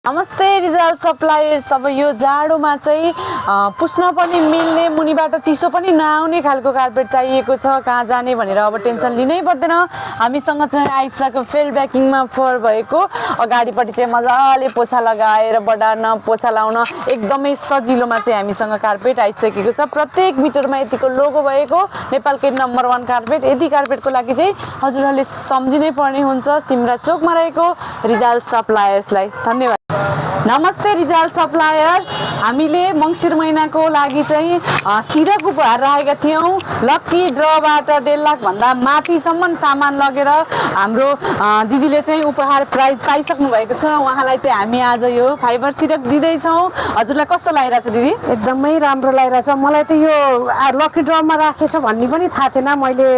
नमस्ते रिजाल सप्लायर्स। अब यो जाडोमा चाहिँ पुस्न पनि मिल्ने, मुनिबाट चिसो पनि नआउने खालको कार्पेट चाहिएको छ। कहाँ जाने भनेर अब टेन्सन लिनै पर्दैन। हामीसँग चाहिँ आइसक्यो फेल ब्याकिङमा फोर भएको, अगाडिपट्टि चाहिँ मजाले पोछा लगाएर बडार्न, पोछा लाउन एकदमै सजिलोमा चाहिँ हामीसँग कार्पेट आइसकेको छ। प्रत्येक मिटरमा यतिको लोगो भएको नेपालकै नम्बर 1 कार्पेट। यदि कार्पेटको लागि चाहिँ हजुरहरूले सम्झिनै पर्ने हुन्छ सिमरा चोकमा रहेको रिजाल सप्लायर्सलाई। धन्यवाद। नमस्ते रिजाल सप्लायर्स। हामीले मङ्सिर महिनाको लागि चाहिँ सिरक उपहार राखेका थियौँ। लक्की ड्रबाट 1.5 लाखभन्दा माथिसम्म सामान लगेर हाम्रो दिदीले चाहिँ उपहार प्राइज पाइसक्नु भएको छ। उहाँलाई चाहिँ हामी आज यो फाइबर सिरक दिँदैछौँ। हजुरलाई कस्तो लागिरहेछ दिदी? एकदमै राम्रो लागिरहेछ। मलाई त यो लकी ड्रमा राखेछ भन्ने पनि थाहा थिएन। मैले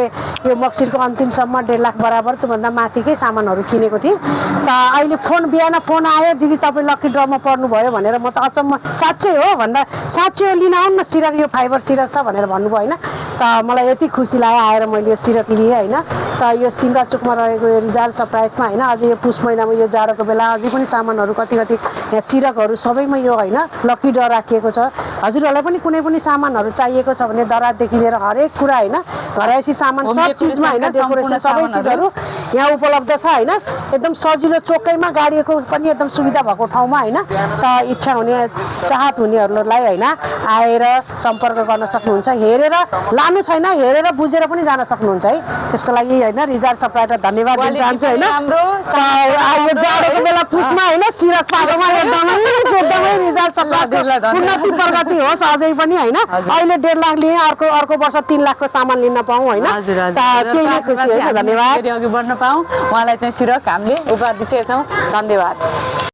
यो मक्सिरको अन्तिमसम्म 1.5 लाख बराबर त्योभन्दा माथिकै सामानहरू किनेको थिएँ। त अहिले बिहान फोन आयो, दिदी तपाईँ लकी ड्रमा पर्नुभयो भनेर। म त अचम्म, साँच्चै हो भन्दा साँच्चै हो, लिन आउनु न सिरक, यो फाइबर सिरक छ भनेर भन्नुभयो होइन। त मलाई यति खुसी लाग्यो आएर मैले यो सिरक लिएँ होइन। त यो सिमरा चोकमा रहेको यो रिजाल सप्लायर्समा होइन, अझै यो पुस महिनामा यो जाडोको बेला अझै पनि सामानहरू कति यहाँ सिरकहरू सबैमा यो होइन लकी ड्र राखिएको छ। हजुरहरूलाई पनि कुनै पनि सामानहरू चाहिएको छ भने दराजदेखि लिएर हरेक कुरा होइन, घरैसी सामान सब चिजमा होइन, डेकोरेसन सबै चिजहरू यहाँ उपलब्ध छ होइन। एकदम सजिलो, चोकैमा गाडीको पनि एकदम सुविधा भएको ठाउँमा होइन। त इच्छा हुने, चाहत हुनेहरूलाई होइन आएर सम्पर्क गर्न सक्नुहुन्छ। हेरेर लानु छैन, हेरेर बुझेर पनि जान सक्नुहुन्छ है। त्यसको लागि होइन रिजाल सप्लायरलाई धन्यवाद दिन चाहन्छु होइन। यो जाडोको बेला पुसमा होइन सिरक पाएकोमा एकदमै रिजाल सप्लायर उन्नति प्रगति होस् अझै पनि होइन। अहिले 1.5 लाख लिएँ, अर्को वर्ष 3 लाखको सामान लिन पाऊँ होइन। त्यही नै खुसी होइन। धन्यवाद। अघि बढ्न पाऊँ। उहाँलाई चाहिँ सिरक हामीले उपहार दिइसकेका छौँ। धन्यवाद।